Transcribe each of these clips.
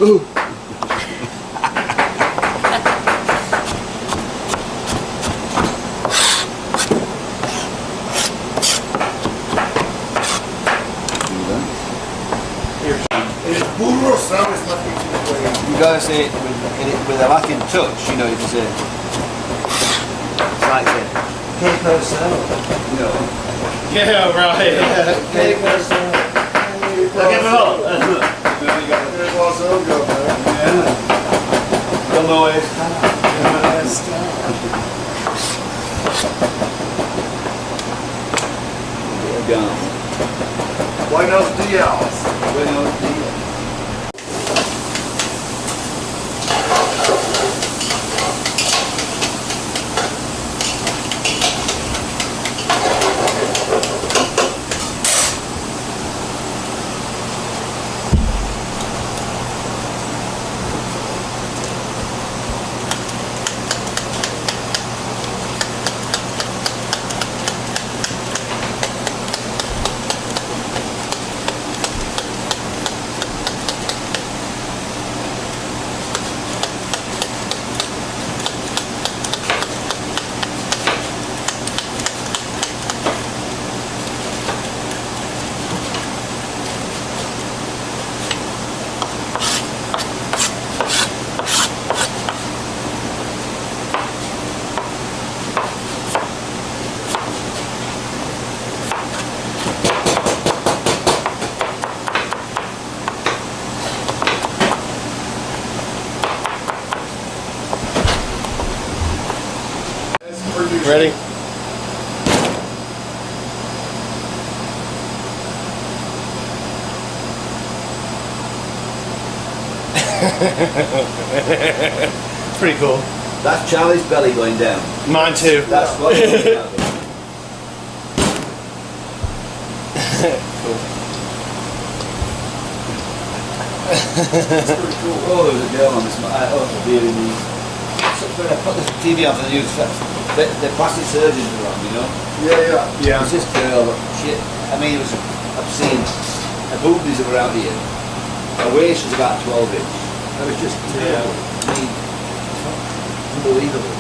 Ooh. You gotta say it with a Latin touch, you know, you can say it's like que persona, you know. Yeah, right. Que persona. ¿Cómo está? Buenos días. Buenos días. Ready? Pretty cool. That's Charlie's belly going down. Mine too. That's what it's Cool. Oh, there was a girl on this. Oh, dearie me. So when I put the TV on for the news, the plastic surgeons were on, you know. Yeah. It was this girl, she, I mean, it was obscene. Her boobies that were out here. Her waist was about 12 inch. It was just terrible. I mean, unbelievable.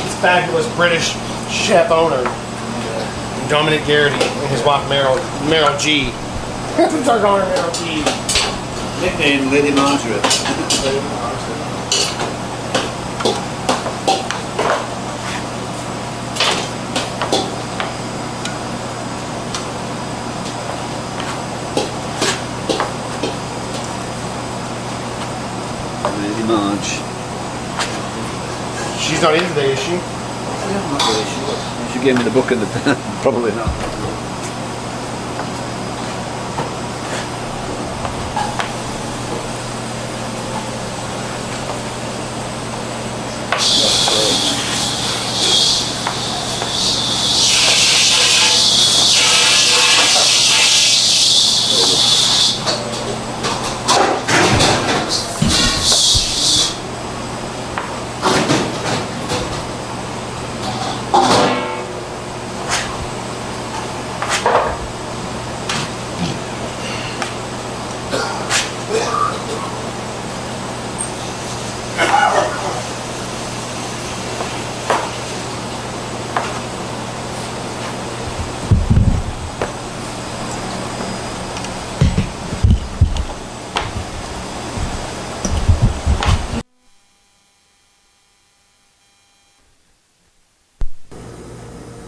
This fabulous British chef owner, Dominic Garrity, and his wife Meryl G. Start calling her Meryl G. Nickname Lady Margaret. Lady Marge. She's not in today, is she? I'm not really sure. She gave me the book and the pen. Probably not.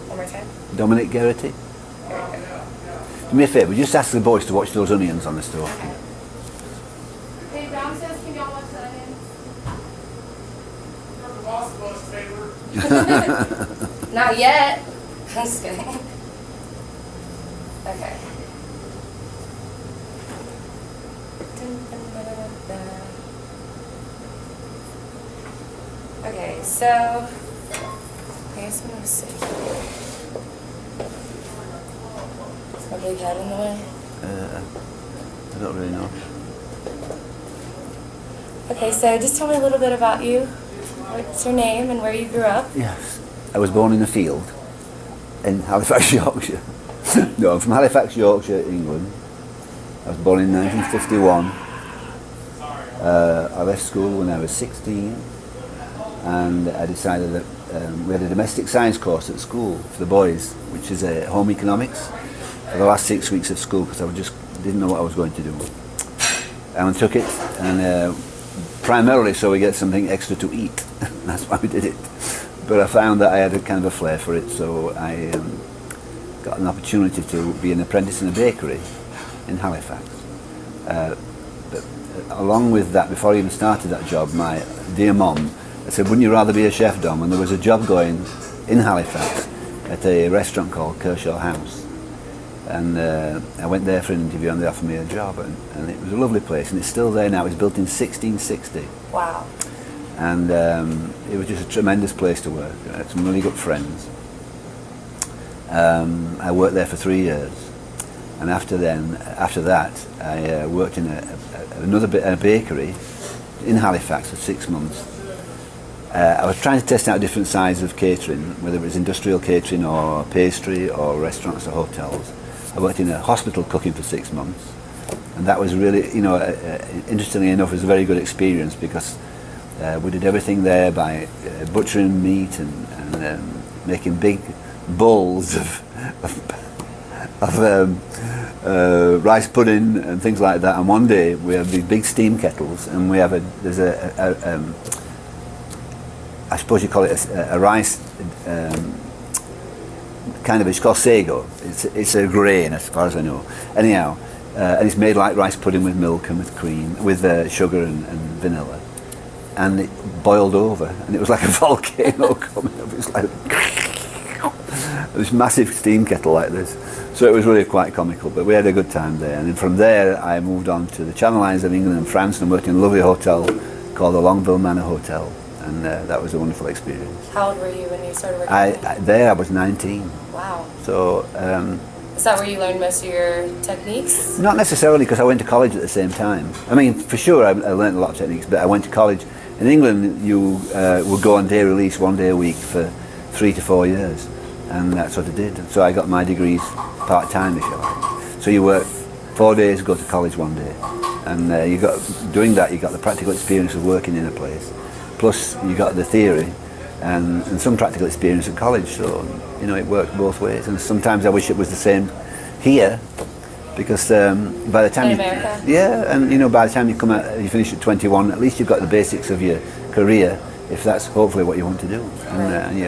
One more time. Dominic Garrity. Do me a favour, just ask the boys to watch those onions on the stove. Hey, Dom says, can y'all watch the onions? You're the boss of us, Taylor. Not yet. I'm just kidding. Okay. Okay, so I guess I'm gonna sit here. Is my big head in the way? I don't really know. Okay, so just tell me a little bit about you. What's your name and where you grew up? Yes. I was born in a field in Halifax, Yorkshire. No, I'm from Halifax, Yorkshire, England. I was born in 1951. I left school when I was 16, and I decided that we had a domestic science course at school for the boys, which is home economics, for the last 6 weeks of school, because I just didn't know what I was going to do. And took it, and primarily so we get something extra to eat. That's why we did it. But I found that I had a kind of a flair for it, so I got an opportunity to be an apprentice in a bakery in Halifax. But along with that, before I even started that job, my dear mum said, "Wouldn't you rather be a chef, Dom?" And there was a job going in Halifax at a restaurant called Kershaw House. And I went there for an interview, and they offered me a job, and it was a lovely place, and it's still there now. It was built in 1660. Wow. And it was just a tremendous place to work. I had some really good friends. I worked there for 3 years, and after that, I worked in a bakery in Halifax for 6 months. I was trying to test out different sides of catering, whether it was industrial catering or pastry or restaurants or hotels. I worked in a hospital cooking for 6 months, and that was really, interestingly enough, it was a very good experience, because we did everything there by butchering meat and making big bowls of rice pudding and things like that. And one day we have these big steam kettles, and we have I suppose you call it a rice kind of, it's called sago. It's a grain, as far as I know. Anyhow, and it's made like rice pudding with milk and with cream, with sugar and vanilla. And it boiled over, and it was like a volcano coming up. It was like this massive steam kettle like this. So it was really quite comical, but we had a good time there. And then from there, I moved on to the Channel Islands of England and France, and worked in a lovely hotel called the Longville Manor Hotel, and that was a wonderful experience. How old were you when you started working? There I was 19. Wow. So. Is that where you learned most of your techniques? Not necessarily, because I went to college at the same time. I mean, for sure, I learned a lot of techniques, but I went to college. In England, you would go on day release 1 day a week for 3 to 4 years, and that's what I did. So I got my degrees part-time, if you like. So you work 4 days, go to college 1 day, and doing that, you got the practical experience of working in a place, plus you got the theory and some practical experience at college. So it worked both ways. And sometimes I wish it was the same here, because by the time in America? And by the time you come out, you finish at 21, at least you've got the basics of your career, if that's hopefully what you want to do. And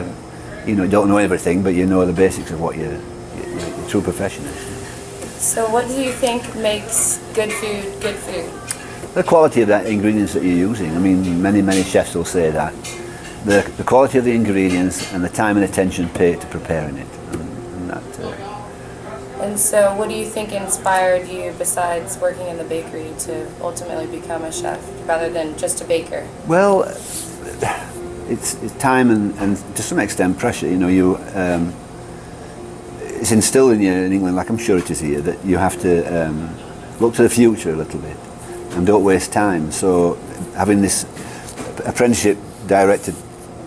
you don't know everything, but you know the basics of what your true profession is. So what do you think makes good food good food? The quality of the ingredients that you're using. I mean, many chefs will say that. The quality of the ingredients and the time and attention paid to preparing it. And that. And so what do you think inspired you, besides working in the bakery, to ultimately become a chef rather than just a baker? Well, it's time and to some extent pressure. It's instilled in you in England, like I'm sure it is here, that you have to look to the future a little bit and don't waste time. So having this apprenticeship directed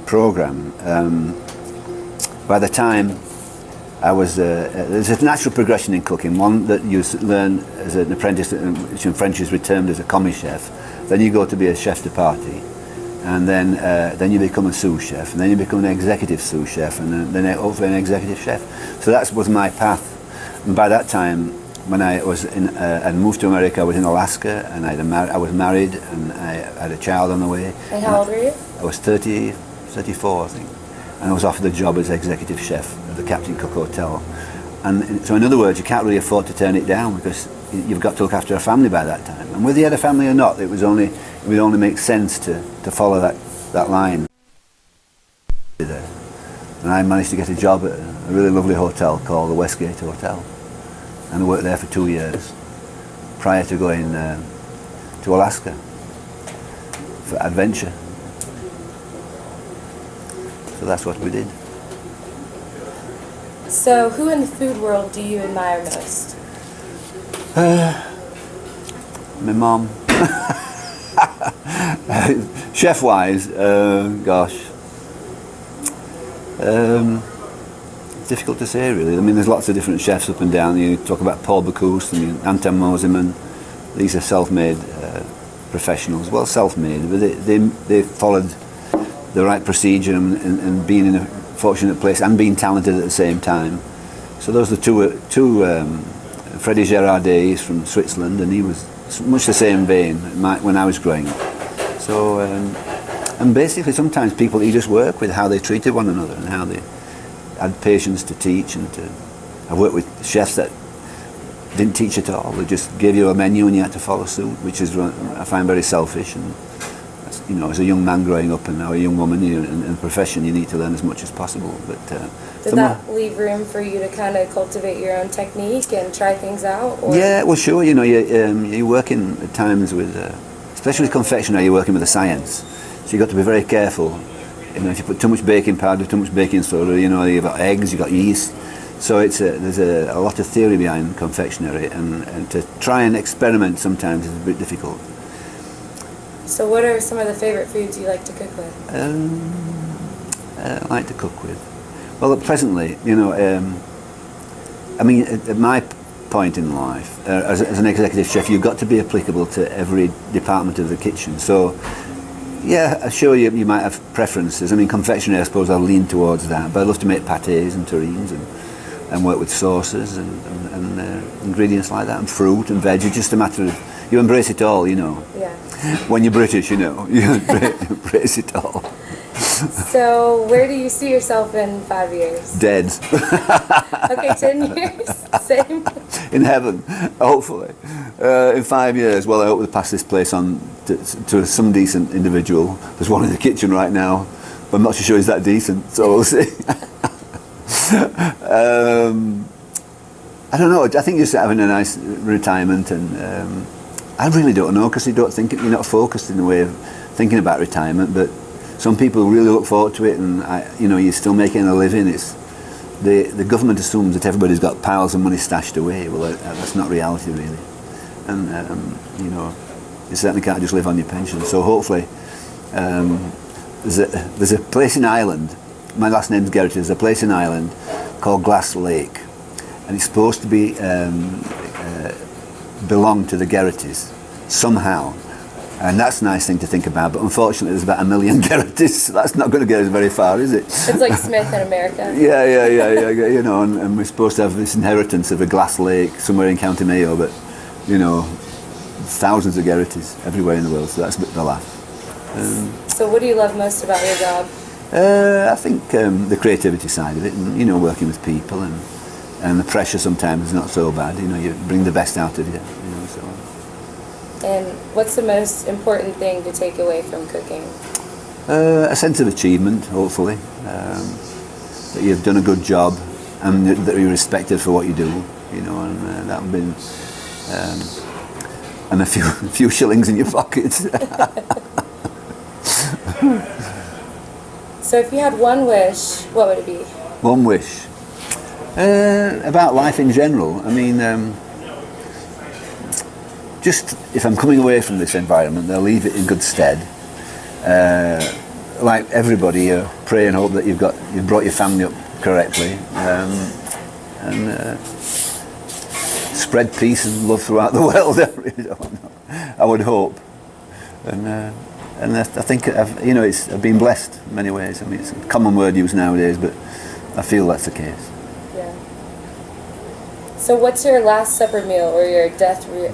program, by the time I was, there's a natural progression in cooking. One that you learn as an apprentice, which in French is termed as a commis chef. Then you go to be a chef de partie, and then you become a sous chef, and then you become an executive sous chef, and then hopefully an executive chef. So that was my path. And by that time, when I was I'd moved to America, I was in Alaska, and I was married, and I had a child on the way. And how old were you? I was 34, I think. And I was offered a job as executive chef at the Captain Cook Hotel. And so in other words, you can't really afford to turn it down, because you've got to look after a family by that time. And whether you had a family or not, it would only make sense to follow that line. And I managed to get a job at a really lovely hotel called the Westgate Hotel. And I worked there for 2 years prior to going to Alaska for adventure. So that's what we did. So who in the food world do you admire most? My mom. Chef-wise, gosh. difficult to say really. I mean, there's lots of different chefs up and down. You talk about Paul Bocuse and Anton Mosimann. These are self-made professionals. Well, self-made, but they followed the right procedure and being in a fortunate place and being talented at the same time. So those are two. Freddie Gerardet is from Switzerland, and he was much the same vein when I was growing up. So, and basically sometimes people you just work with how they treated one another and how they had patience to teach and to. I've worked with chefs that didn't teach at all. They just gave you a menu and you had to follow suit, which is I find very selfish. And you know, as a young man growing up and now a young woman in a profession, you need to learn as much as possible. But did that leave room for you to kind of cultivate your own technique and try things out? Or? Yeah, well, sure. You know, you're working at times with, especially confectionery, you're working with the science. So you've got to be very careful. You know, if you put too much baking powder, too much baking soda, you know, you've got eggs, you've got yeast. So there's a lot of theory behind confectionery, and to try and experiment sometimes is a bit difficult. So what are some of the favorite foods you like to cook with? I like to cook with. Well, presently, you know, I mean, at my point in life, as an executive chef, you've got to be applicable to every department of the kitchen. So, yeah, sure, you might have preferences. I mean, confectionery, I suppose I'll lean towards that, but I love to make pâtés and terrines and work with sauces and ingredients like that, and fruit and veg. It's just a matter of, you embrace it all, you know. Yeah. When you're British, you know, you embrace it all. So, where do you see yourself in 5 years? Dead. Okay, 10 years? Same? In heaven, hopefully. In 5 years, well, I hope to pass this place on to some decent individual. There's one in the kitchen right now, but I'm not so sure he's that decent, so we'll see. I don't know, I think just having a nice retirement, and I really don't know, because you're not focused in the way of thinking about retirement, but some people really look forward to it, and you know, you're still making a living. The government assumes that everybody's got piles of money stashed away. Well, that's not reality really, and you know, you certainly can't just live on your pension. So hopefully, there's a place in Ireland. My last name's Geraghty. There's a place in Ireland called Glass Lake, and it's supposed to be belong to the Geraghties somehow. And that's a nice thing to think about, but unfortunately there's about 1 million Geraghties, so that's not going to get us very far, is it? It's like Smith in America. Yeah, you know, and we're supposed to have this inheritance of a Glass Lake somewhere in County Mayo, but, you know, thousands of Geraghties everywhere in the world, so that's a bit of a laugh. So what do you love most about your job? I think the creativity side of it, and, you know, working with people, and the pressure sometimes is not so bad, you know, you bring the best out of you, you know, so. And what's the most important thing to take away from cooking? A sense of achievement, hopefully, that you've done a good job and that you're respected for what you do, you know, and that'll be, and a few shillings in your pocket. So if you had one wish, what would it be? One wish? About life in general. I mean, just if I'm coming away from this environment, they'll leave it in good stead. Like everybody, pray and hope that you've brought your family up correctly, and spread peace and love throughout the world. I really don't know. I would hope, and I think you know, I've been blessed in many ways. I mean, it's a common word used nowadays, but I feel that's the case. Yeah. So what's your last supper meal or your death row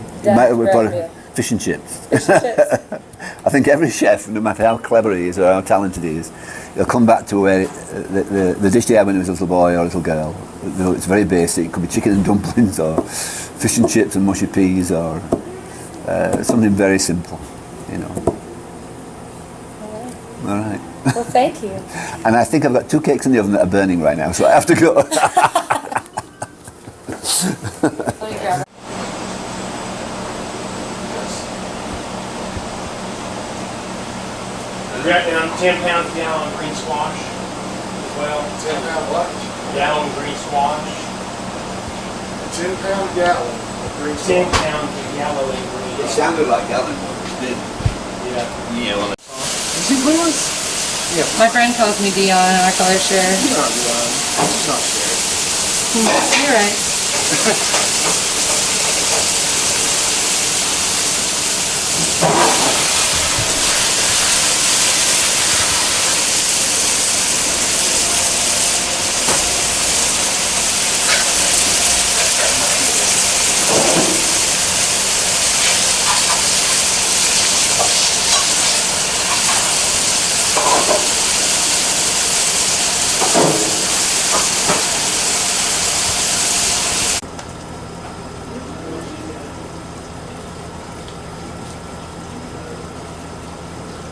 meal? Fish and chips. Fish and chips. I think every chef, no matter how clever he is or how talented he is, he'll come back to where the dish he had when he was a little boy or a little girl. It's very basic. It could be chicken and dumplings, or fish and chips and mushy peas, or something very simple, you know. All right. Well, thank you. And I think I've got 2 cakes in the oven that are burning right now, so I have to go. Let me grab it. We got down 10 pounds a gallon green squash as well. 10 pound what? Gallon green squash. 10 pound gallon of green 10 squash. pounds a gallon of green. It sounded like Gallon. Yeah. Yeah. Is he Lewis? My friend calls me Dion in our color shirt. He's not Lewis. He's not scared. You're right.